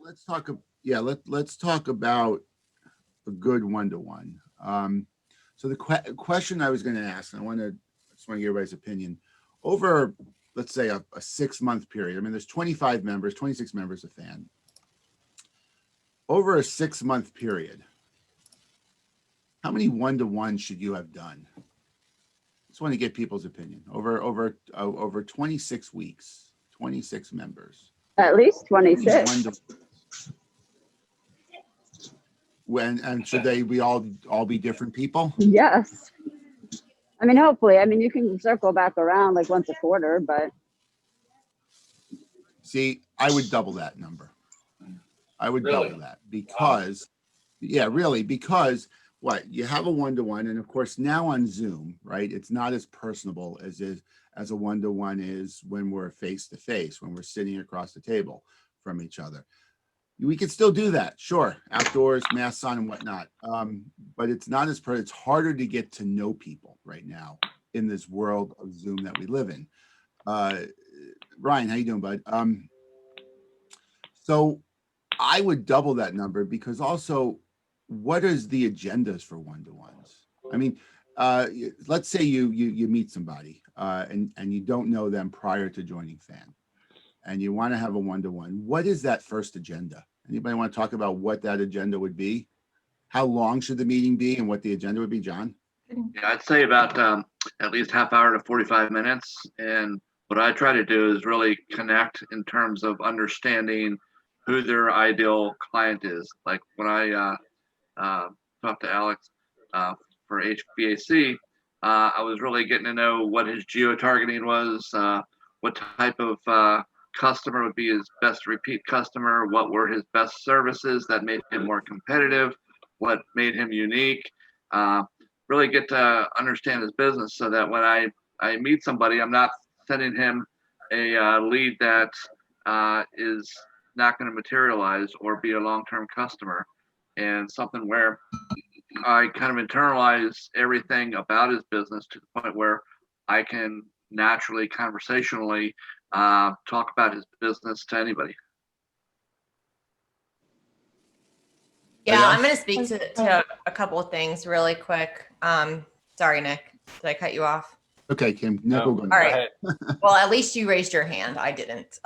let's talk. Yeah, let's talk about a good one-to-one. So the question I was going to ask, and just want to get everybody's opinion over, let's say a 6-month period. I mean, there's 25 members, 26 members of FAN. Over a 6-month period, how many one-to-ones should you have done? Just want to get people's opinion. Over 26 weeks, 26 members. At least 26. And should they be all be different people? Yes. I mean, hopefully. I mean, you can circle back around like once a quarter, but. See, I would double that number. I would Really? double that because, yeah, really, because what you have a one-to-one, and of course now on Zoom, right? It's not as personable as a one-to-one is when we're face-to-face, when we're sitting across the table from each other. We can still do that, sure, outdoors, masks on and whatnot. But it's not as it's harder to get to know people right now in this world of Zoom that we live in. Ryan, how you doing, bud? So I would double that number because also, what is the agendas for one-to-ones? I mean, let's say you meet somebody and you don't know them prior to joining FAN, and you want to have a one-to-one. What is that first agenda? Anybody want to talk about what that agenda would be? How long should the meeting be and what the agenda would be, John? Yeah, I'd say about at least half hour to 45 minutes. And what I try to do is really connect in terms of understanding who their ideal client is. Like when I talked to Alex for HVAC, I was really getting to know what his geo-targeting was, what type of customer would be his best repeat customer, what were his best services that made him more competitive, what made him unique. Really get to understand his business so that when I meet somebody, I'm not sending him a lead that is not going to materialize or be a long-term customer, and something where I kind of internalize everything about his business to the point where I can naturally, conversationally talk about his business to anybody. Yeah, I'm going to speak to a couple of things really quick. Sorry, Nick, did I cut you off? Okay, Kim. Nick, all right. Well, at least you raised your hand. I didn't.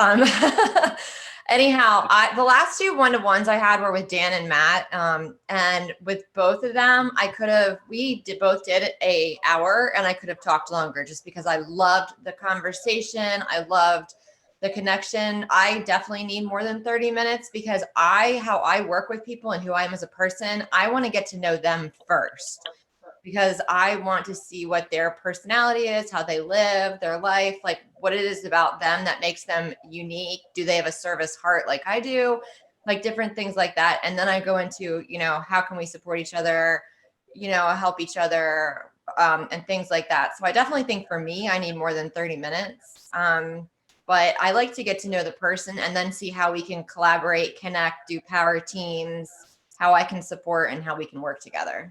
Anyhow, the last two one-to-ones I had were with Dan and Matt. And with both of them, we both did an hour, and I could have talked longer just because I loved the conversation. I loved the connection. I definitely need more than 30 minutes because how I work with people and who I am as a person, I want to get to know them first, because I want to see what their personality is, how they live their life, like what it is about them that makes them unique. Do they have a service heart like I do? Like different things like that. And then I go into, how can we support each other, help each other, and things like that. So I definitely think for me, I need more than 30 minutes. But I like to get to know the person and then see how we can collaborate, connect, do power teams, how I can support and how we can work together.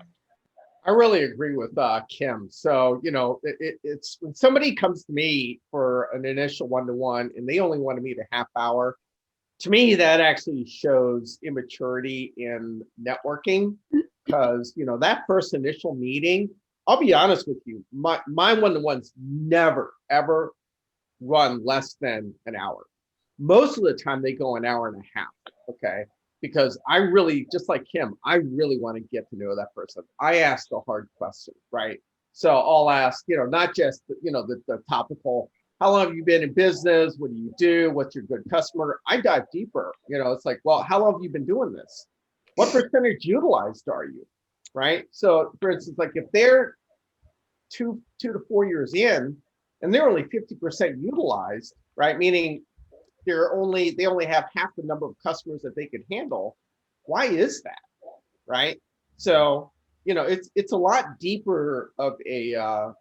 I really agree with Kim. So, it's when somebody comes to me for an initial one-to-one and they only want to meet a half hour, to me, that actually shows immaturity in networking, because, that first initial meeting, I'll be honest with you, my one-to-ones never, ever run less than an hour. Most of the time they go an hour and a half, okay? Because I really, just like Kim, I really want to get to know that person. I ask the hard question, right? So I'll ask, not just, the topical, how long have you been in business? What do you do? What's your good customer? I dive deeper. It's like, well, how long have you been doing this? What percentage utilized are you, right? So for instance, like if they're two to 4 years in and they're only 50% utilized, right? Meaning they only have half the number of customers that they could handle. Why is that, right? So it's a lot deeper of a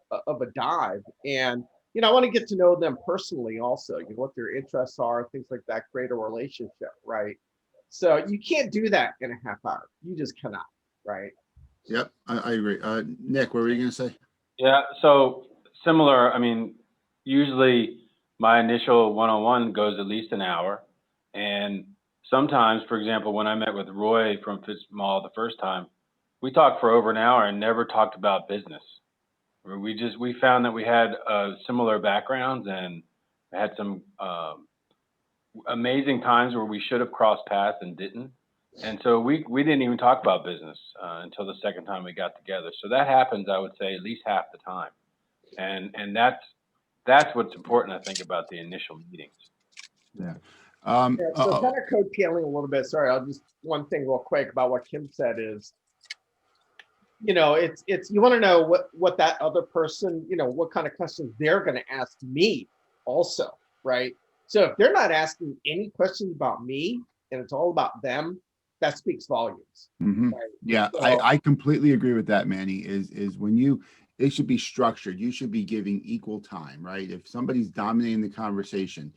dive, and I want to get to know them personally also, what their interests are, things like that, create a relationship, right? So you can't do that in a half hour. You just cannot, right? Yep, I agree. Nick, what were you going to say? Yeah, so similar. I mean, usually my initial one-on-one goes at least an hour, and sometimes, for example, when I met with Roy from Fitz Mall the first time, we talked for over an hour and never talked about business. We found that we had similar backgrounds and had some amazing times where we should have crossed paths and didn't. And so we didn't even talk about business until the second time we got together. So that happens, I would say, at least half the time. And that's what's important, I think, about the initial meetings. Yeah. Yeah, so kind of co-tailing a little bit. Sorry, I'll just one thing real quick about what Kim said is, you know, it's you want to know what that other person, you know, what kind of questions they're going to ask me also, right? So if they're not asking any questions about me and it's all about them, that speaks volumes. Mhm. Right? Yeah, So, I completely agree with that, Manny. Is when it should be structured. You should be giving equal time, right? If somebody's dominating the conversation,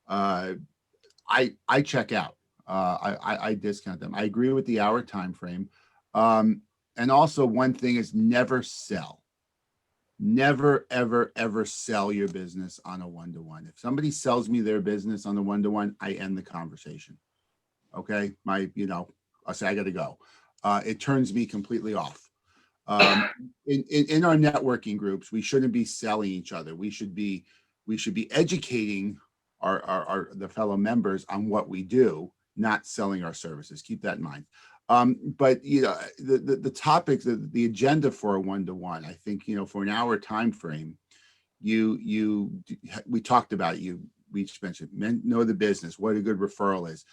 I check out. I discount them. I agree with the hour time frame. And also one thing is never sell. Never, ever, ever sell your business on a one-to-one. If somebody sells me their business on a one-to-one, I end the conversation. Okay, I say I got to go. It turns me completely off. In our networking groups, we shouldn't be selling each other. We should be educating our the fellow members on what we do, not selling our services. Keep that in mind. But the topics, the agenda for a one-to-one, I think, for an hour time frame, we talked about it. We just mentioned know the business, what a good referral is,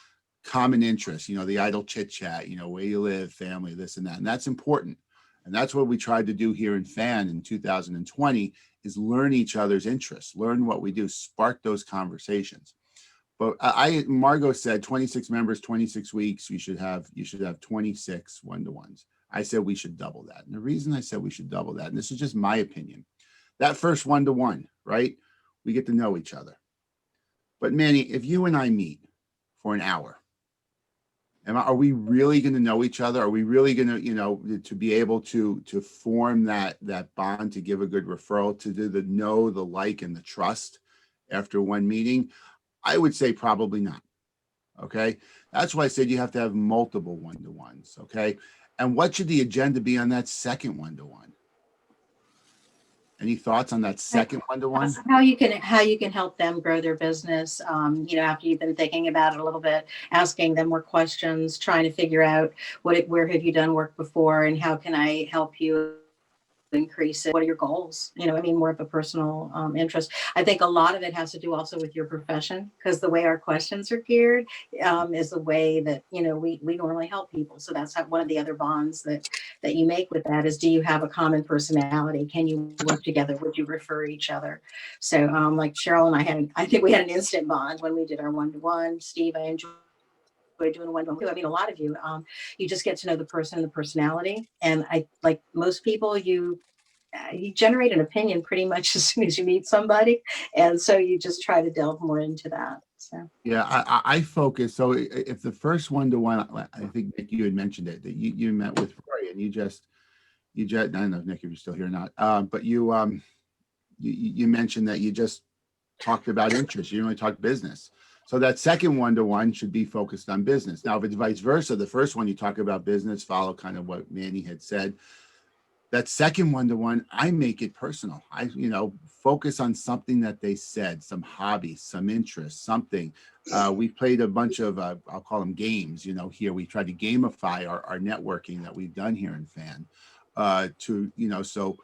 common interests, the idle chit chat, where you live, family, this and that. And that's important. And that's what we tried to do here in FAN in 2020 is learn each other's interests, learn what we do, spark those conversations. But Margot said 26 members, 26 weeks, you should have 26 one-to-ones. I said we should double that. And the reason I said we should double that, and this is just my opinion, that first one-to-one, right? We get to know each other. But Manny, if you and I meet for an hour, are we really going to know each other? Are we really going to, to be able to form that bond, to give a good referral, to do the know, the like, and the trust after one meeting? I would say probably not. Okay. That's why I said you have to have multiple one-to-ones. Okay. And what should the agenda be on that second one-to-one? Any thoughts on that second one-to-one? How you can help them grow their business, after you've been thinking about it a little bit, asking them more questions, trying to figure out where have you done work before and how can I help you increase it? What are your goals? More of a personal interest. I think a lot of it has to do also with your profession, because the way our questions are geared is the way that, we normally help people. So that's one of the other bonds that you make with that is, do you have a common personality? Can you work together? Would you refer each other? So like Cheryl and I think we had an instant bond when we did our one-to-one. Steve, I enjoyed doing a one-to-one. A lot of you, you just get to know the person and the personality. And I, like most people, you generate an opinion pretty much as soon as you meet somebody. And so you just try to delve more into that. So yeah, I focus. So if the first one-to-one, I think Nick, you had mentioned it, that you met with Roy and you just, I don't know, Nick, if you're still here or not, but you mentioned that you just talked about interest. You didn't really talk business. So that second one-to-one should be focused on business. Now, if it's vice versa, the first one you talk about business, follow kind of what Manny had said. That second one-to-one, I make it personal. I, focus on something that they said, some hobby, some interest, something. We've played a bunch of, I'll call them games, here. We tried to gamify our networking that we've done here in FAN so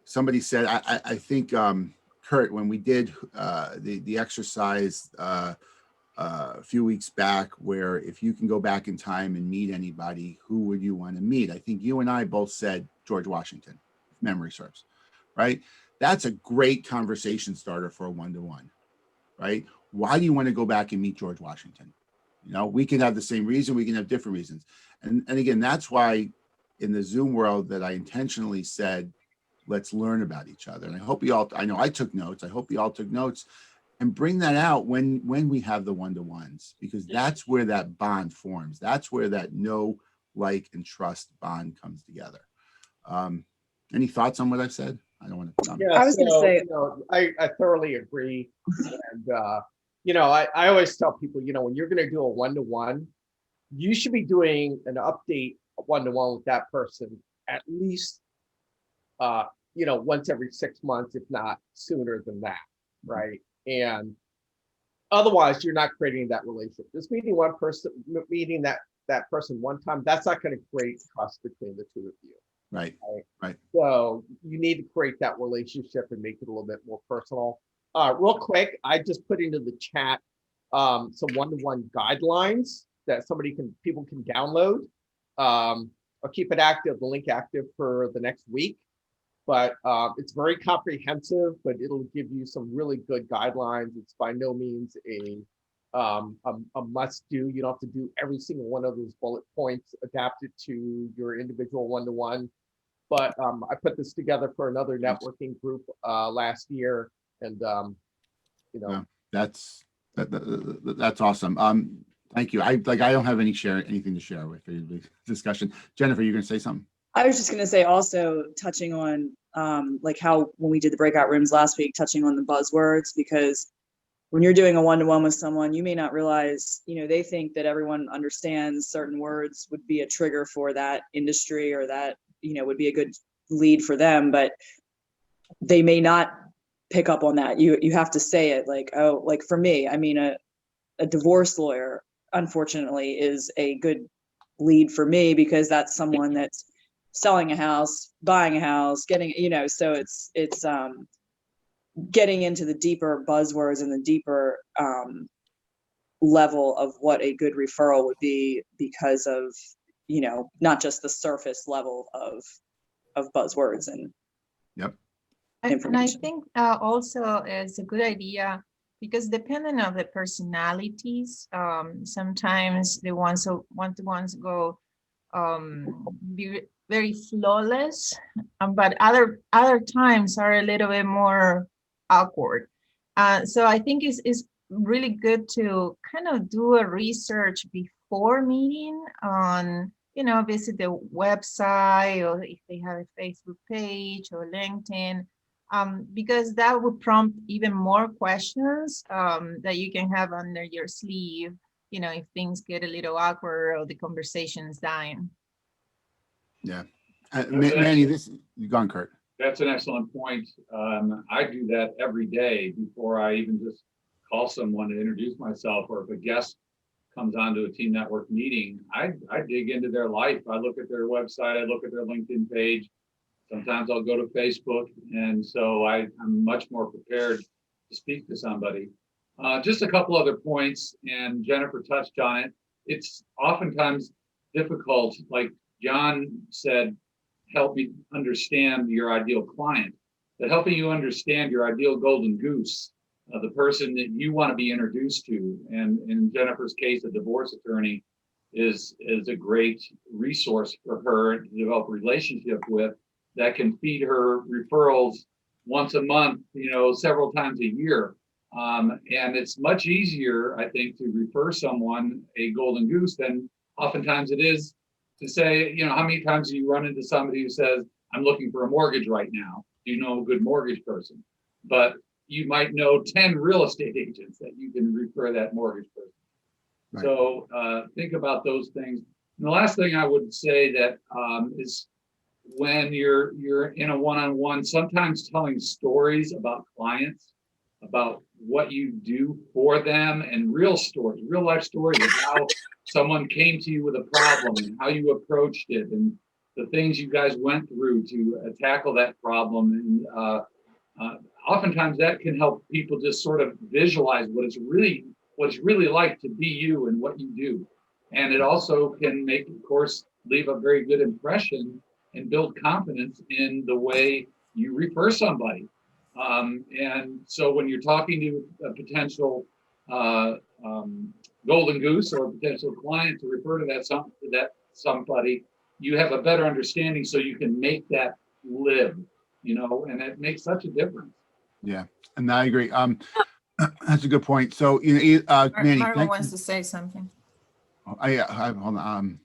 somebody said, I think, Kurt, when we did the exercise a few weeks back, where if you can go back in time and meet anybody, who would you want to meet? I think you and I both said George Washington, if memory serves, right? That's a great conversation starter for a one-to-one, right? Why do you want to go back and meet George Washington? We can have the same reason, we can have different reasons. And again, that's why in the Zoom world that I intentionally said, let's learn about each other. And I hope you all, I know I took notes. I hope you all took notes and bring that out when we have the one-to-ones, because that's where that bond forms. That's where that know, like, and trust bond comes together. Any thoughts on what I've said? I don't want to. Yeah, I was gonna say- I thoroughly agree. And, I always tell people, when you're going to do a one-to-one, you should be doing an update one-to-one with that person at least, once every 6 months, if not sooner than that, right? And otherwise, you're not creating that relationship. Just meeting that person one time, that's not going to create trust between the two of you. Right. Right. So you need to create that relationship and make it a little bit more personal. Real quick, I just put into the chat some one-to-one guidelines that people can download. I'll keep it active, the link active for the next week. But it's very comprehensive, but it'll give you some really good guidelines. It's by no means a must do. You don't have to do every single one of those bullet points adapted to your individual one-to-one. But I put this together for another networking group last year, and Yeah, that's awesome. Thank you. I don't have anything to share with the discussion. Jennifer, you're going to say something? I was just going to say also touching on like how when we did the breakout rooms last week, touching on the buzzwords, because when you're doing a one-to-one with someone, you may not realize, they think that everyone understands certain words would be a trigger for that industry or that, would be a good lead for them, but they may not pick up on that. You have to say it like, oh, like for me, I mean, a divorce lawyer, unfortunately, is a good lead for me because that's someone that's selling a house, buying a house, getting, so it's getting into the deeper buzzwords and the deeper level of what a good referral would be because of, not just the surface level of buzzwords and Yep. And I think also it's a good idea because depending on the personalities, sometimes the ones who one-to-ones go be very flawless, but other times are a little bit more awkward. So I think it's really good to kind of do a research before meeting on, visit the website or if they have a Facebook page or LinkedIn, because that would prompt even more questions that you can have under your sleeve, if things get a little awkward or the conversation is dying. Yeah. Manny, you're gone, Kurt. That's an excellent point. I do that every day before I even just call someone to introduce myself, or if a guest comes onto a team network meeting, I dig into their life. I look at their website, I look at their LinkedIn page. Sometimes I'll go to Facebook. And so I'm much more prepared to speak to somebody. Just a couple other points, and Jennifer touched on it. It's oftentimes difficult, like John said, help me understand your ideal client, but helping you understand your ideal golden goose, the person that you want to be introduced to. And in Jennifer's case, a divorce attorney is a great resource for her to develop a relationship with that can feed her referrals once a month, several times a year. And it's much easier, I think, to refer someone a golden goose than oftentimes it is to say, how many times do you run into somebody who says, I'm looking for a mortgage right now. Do you know a good mortgage person? But you might know 10 real estate agents that you can refer that mortgage person. Right. So think about those things. And the last thing I would say that is when you're in a one-on-one, sometimes telling stories about clients, about what you do for them, and real stories, real life stories of how someone came to you with a problem and how you approached it and the things you guys went through to tackle that problem. And oftentimes that can help people just sort of visualize what it's really like to be you and what you do. And it also can make, of course, leave a very good impression and build confidence in the way you refer somebody. And so when you're talking to a potential golden goose or a potential client to refer to that somebody, you have a better understanding so you can make that live, and it makes such a difference. Yeah, and I agree. That's a good point. So, Manny, Margo wants to say something. Hold on.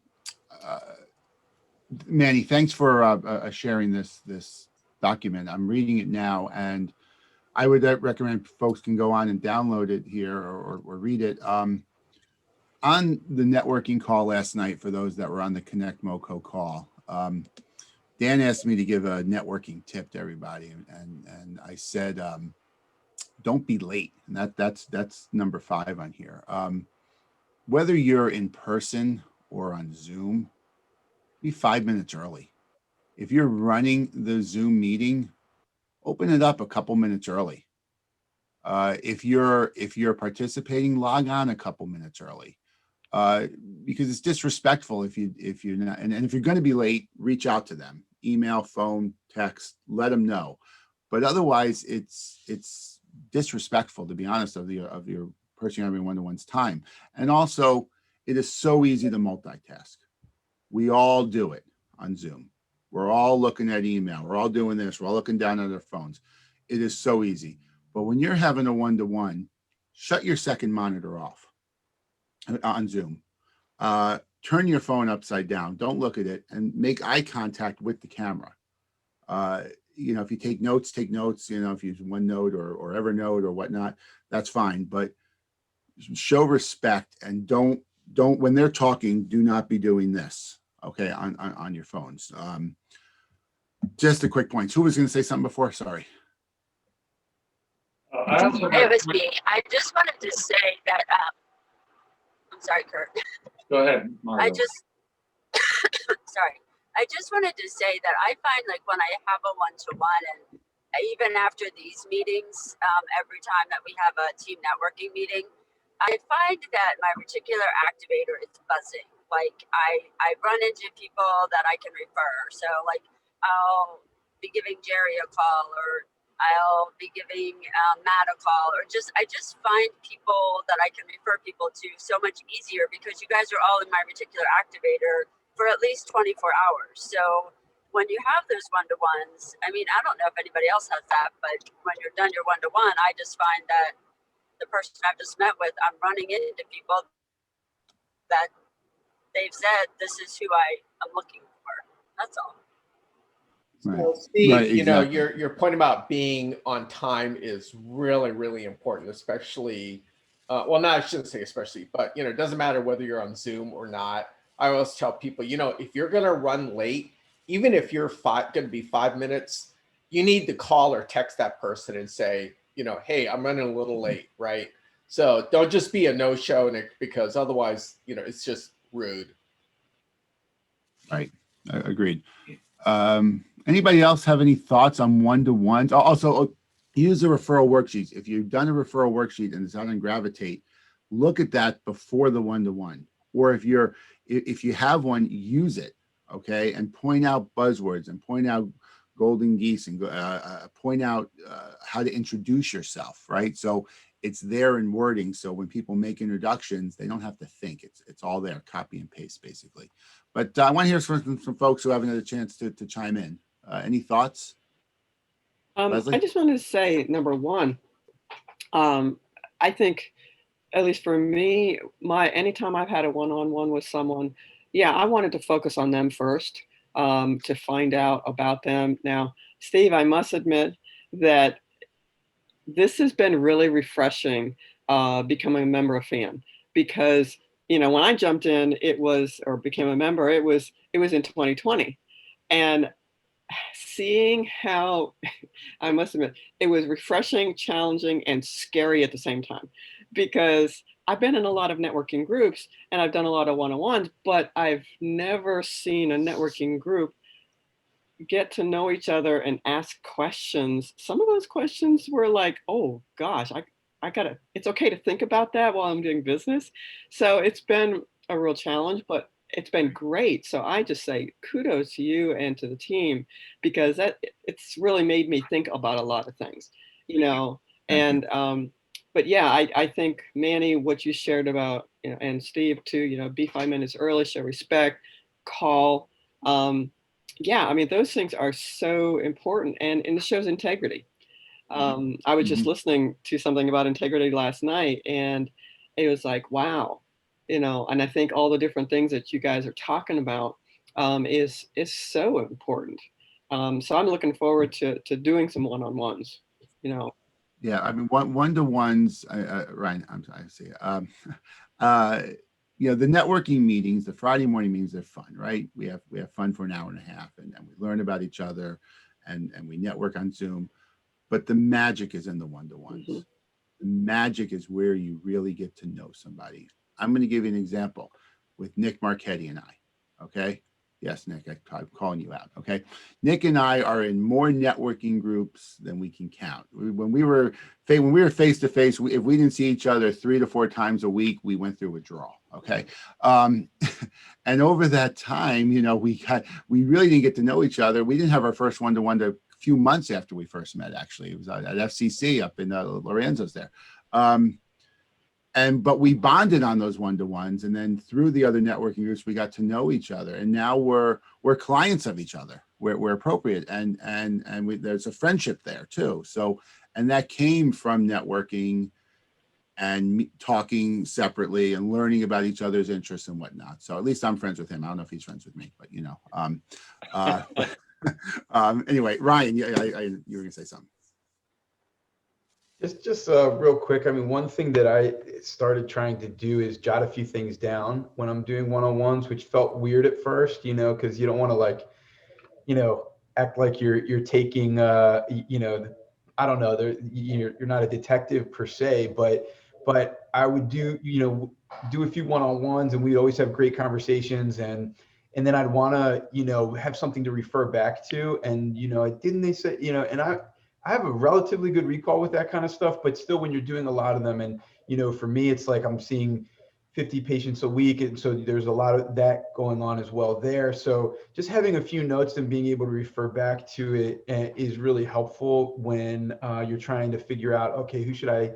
Manny, thanks for sharing this document. I'm reading it now, and I would recommend folks can go on and download it here or read it. on the networking call last night, for those that were on the Connect MoCo call, Dan asked me to give a networking tip to everybody, and I said, don't be late. And that's number 5 on here. Whether you're in person or on Zoom, be 5 minutes early. If you're running the Zoom meeting, open it up a couple minutes early. If you're participating, log on a couple minutes early. Because it's disrespectful if you're not, and if you're going to be late, reach out to them, email, phone, text, let them know. But otherwise, it's disrespectful, to be honest, of your person having one-to-one's time. And also, it is so easy to multitask. We all do it on Zoom. We're all looking at email. We're all doing this. We're all looking down at our phones. It is so easy. But when you're having a one-to-one, shut your second monitor off on Zoom. Turn your phone upside down. Don't look at it, and make eye contact with the camera. If you take notes, take notes. If you use OneNote or Evernote or whatnot, that's fine. But show respect, and don't when they're talking, do not be doing this. Okay, on your phones. Just a quick point. Who was going to say something before? Sorry. I also Hey, it was me. I just wanted to say that, I'm sorry, Kurt. Go ahead, Margo. Sorry. I just wanted to say that I find like when I have a one-to-one, and even after these meetings, every time that we have a team networking meeting, I find that my reticular activator is buzzing. Like I run into people that I can refer. So like I'll be giving Jerry a call, or I'll be giving Matt a call, or I just find people that I can refer people to so much easier, because you guys are all in my reticular activator for at least 24 hours. So when you have those one-to-ones, I mean, I don't know if anybody else has that, but when you're done your one-to-one, I just find that the person I've just met with, I'm running into people that they've said, this is who I am looking for. That's all. Right. So Steve, Right, exactly. your point about being on time is really, really important, especially, well, no, I shouldn't say especially, but, it doesn't matter whether you're on Zoom or not. I always tell people, if you're going to run late, even if you're going to be 5 minutes, you need to call or text that person and say, hey, I'm running a little late, right? So don't just be a no-show, because otherwise, it's just rude. Right. Agreed. Anybody else have any thoughts on one-to-ones? Also, use the referral worksheets. If you've done a referral worksheet and it's out on Gravitate, look at that before the one-to-one. Or if you have one, use it, okay? And point out buzzwords, and point out golden geese, and point out how to introduce yourself, right? So it's there in wording. So when people make introductions, they don't have to think. It's all there, copy and paste, basically. But I want to hear from some folks who haven't had a chance to chime in. Any thoughts? Leslie? I just wanted to say, number one, I think, at least for me, anytime I've had a one-on-one with someone, yeah, I wanted to focus on them first, to find out about them. Now, Steve, I must admit that this has been really refreshing, becoming a member of FAN, because when I jumped in, became a member, it was in 2020, and seeing how, I must admit, it was refreshing, challenging, and scary at the same time, because I've been in a lot of networking groups and I've done a lot of one-on-ones, but I've never seen a networking group get to know each other and ask questions. Some of those questions were like, oh gosh, it's okay to think about that while I'm doing business. So it's been a real challenge, but it's been great. So I just say kudos to you and to the team, because it's really made me think about a lot of things, and but yeah, I think, Manny, what you shared about, and Steve too, be 5 minutes early, show respect, call. Yeah, I mean, those things are so important, and it shows integrity. I was just listening to something about integrity last night, and it was like, wow, and I think all the different things that you guys are talking about is so important. So I'm looking forward to doing some one-on-ones, Yeah, I mean, one-to-ones, Ryan, I see. you know, the networking meetings, the Friday morning meetings, they're fun, right? We have fun for an hour and a half, and we learn about each other, and we network on Zoom. But the magic is in the one-to-ones. Mhm. The magic is where you really get to know somebody. I'm going to give you an example with Nick Marchetti and I. Okay. Yes, Nick, I'm calling you out. Okay. Nick and I are in more networking groups than we can count. When we were face to face, if we didn't see each other 3 to 4 times a week, we went through withdrawal. Okay. And over that time, you know, we really didn't get to know each other. We didn't have our first one-to-one to a few months after we first met. Actually, it was at FCC up in Lorenzo's there. But we bonded on those one-to-ones, and then through the other networking groups, we got to know each other, and now we're clients of each other where appropriate, and there's a friendship there too. So, and that came from networking and talking separately and learning about each other's interests and whatnot. So at least I'm friends with him. I don't know if he's friends with me, but you know. Anyway, Ryan, you were gonna say something. Just real quick. I mean, one thing that I started trying to do is jot a few things down when I'm doing one-on-ones, which felt weird at first, you know, because you don't want to, like, you know, act like you're taking, you know, I don't know, you're not a detective per se, but I would do, you know, do a few one-on-ones, and we'd always have great conversations, and then I'd want to, you know, have something to refer back to, and you know, didn't they say, you know, and I have a relatively good recall with that kind of stuff, but still when you're doing a lot of them, and, you know, for me, it's like I'm seeing 50 patients a week. And so there's a lot of that going on as well there. So just having a few notes and being able to refer back to it is really helpful when you're trying to figure out, okay, who should I,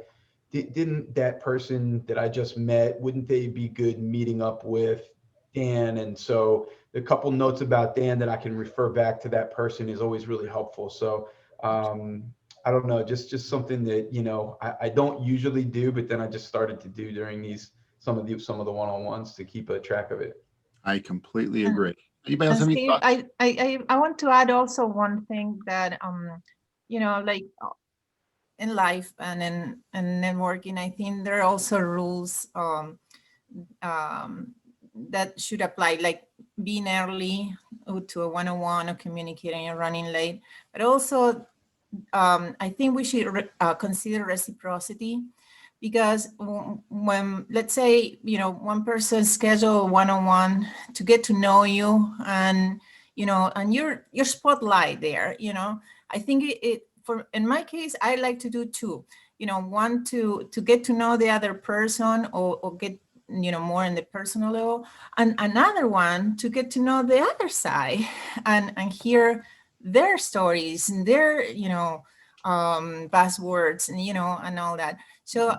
didn't that person that I just met, wouldn't they be good meeting up with Dan? And so a couple notes about Dan that I can refer back to that person is always really helpful. So I don't know, just something that, you know, I don't usually do, but then I just started to do during some of the one-on-ones to keep a track of it. I completely agree. Anybody else And have any Steve, thoughts? I want to add also one thing that you know, like in life and in networking, I think there are also rules that should apply, like being early to a one-on-one or communicating and running late. But also, I think we should consider reciprocity, because when, let's say, you know, one person schedule one-on-one to get to know you, and you know, and your spotlight there, you know, I think for in my case, I like to do two. You know, one to get to know the other person, or get, you know, more in the personal level, and another one to get to know the other side and hear their stories and their, you know, buzzwords, and you know, and all that. So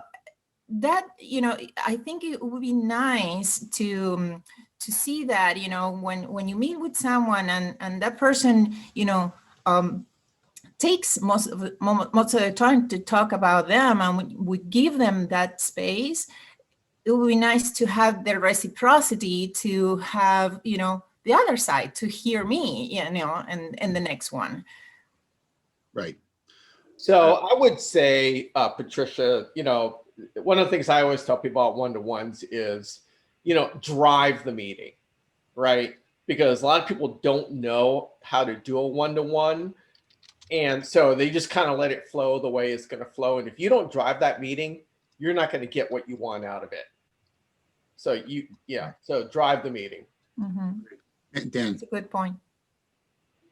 that, you know, I think it would be nice to see that, you know, when you meet with someone, and that person, you know, takes most of the time to talk about them, and we give them that space. It would be nice to have the reciprocity, to have, you know, the other side to hear me, you know, and the next one. Right. So I would say, Patricia, you know, one of the things I always tell people about one-to-ones is, you know, drive the meeting, right? Because a lot of people don't know how to do a one-to-one. And so they just kind of let it flow the way it's going to flow. And if you don't drive that meeting, you're not going to get what you want out of it. So so drive the meeting. Mm-hmm. Dan. That's a good point.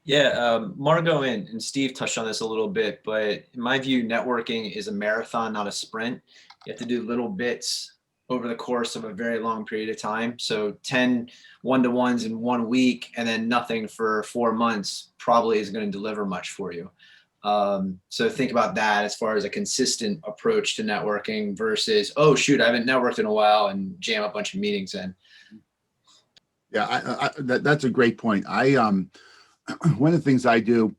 Yeah, Margot and Steve touched on this a little bit, but in my view, networking is a marathon, not a sprint. You have to do little bits over the course of a very long period of time. So 10 one-to-ones in 1 week and then nothing for 4 months probably isn't going to deliver much for you. So think about that as far as a consistent approach to networking versus, oh, shoot, I haven't networked in a while, and jam a bunch of meetings in. Yeah, that's a great point. One of the things I do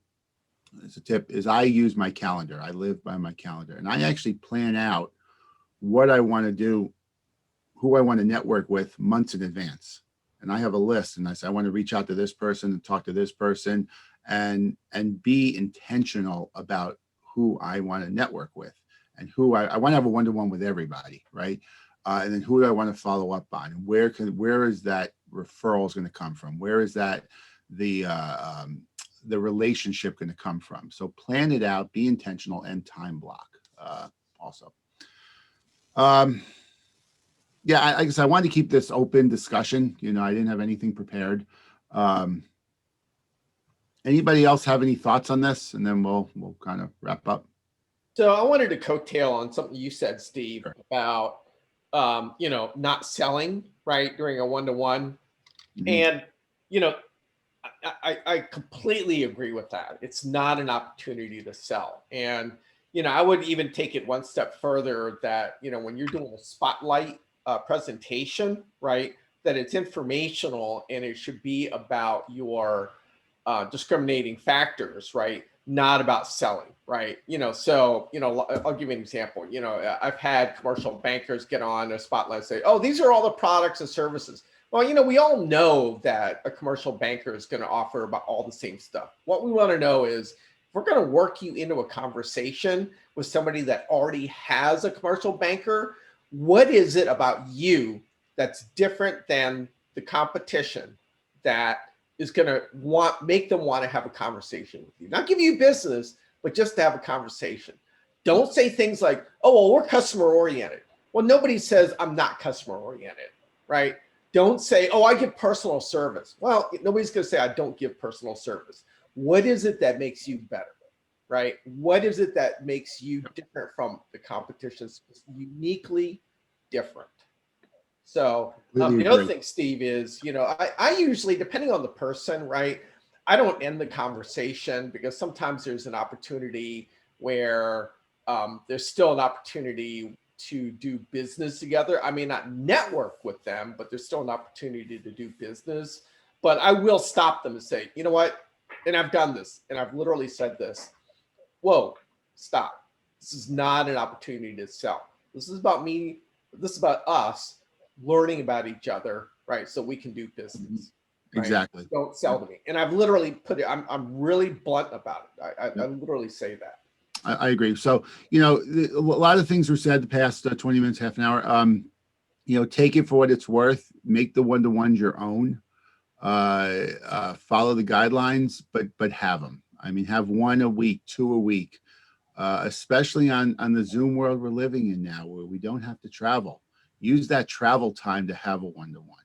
as a tip is I use my calendar. I live by my calendar, and I actually plan out what I want to do, who I want to network with months in advance. And I have a list, and I say, I want to reach out to this person and talk to this person, and be intentional about who I want to network with, and who I want to have a one-to-one with everybody. Right. And then who do I want to follow up on? Where is that referral is going to come from? Where is that the relationship going to come from? So plan it out, be intentional, and time block also. Yeah, I guess I wanted to keep this open discussion. You know, I didn't have anything prepared. Anybody else have any thoughts on this? And then we'll kind of wrap up. So I wanted to coattail on something you said, Steve, about not selling right during a one-to-one. Mhm. And I completely agree with that. It's not an opportunity to sell. And I would even take it one step further that when you're doing a spotlight presentation, right, that it's informational and it should be about your discriminating factors, right? Not about selling, right? So, I'll give you an example. I've had commercial bankers get on a spotlight and say, oh, these are all the products and services. Well, we all know that a commercial banker is going to offer about all the same stuff. What we want to know is if we're going to work you into a conversation with somebody that already has a commercial banker, what is it about you that's different than the competition that is going to make them want to have a conversation with you? Not give you business, but just to have a conversation. Don't say things like, oh, well, we're customer oriented. Well, nobody says I'm not customer oriented, right? Don't say, oh, I give personal service. Well, nobody's going to say I don't give personal service. What is it that makes you better, right? What is it that makes you different from the competition? Uniquely different. So the other thing, Steve, is, I usually, depending on the person, right, I don't end the conversation because sometimes there's an opportunity where there's still an opportunity to do business together. I may not network with them, but there's still an opportunity to do business. But I will stop them and say, you know what? And I've done this, and I've literally said this. Whoa, stop. This is not an opportunity to sell. This is about me. This is about us learning about each other, right? So we can do business. Right? Exactly. Don't sell to me. And I've literally put it, I'm really blunt about it. I literally say that. I agree. So, a lot of things were said the past 20 minutes, half an hour. Take it for what it's worth. Make the one-to-ones your own. Follow the guidelines, but have them. I mean, have one a week, two a week, especially on the Zoom world we're living in now, where we don't have to travel. Use that travel time to have a one-to-one.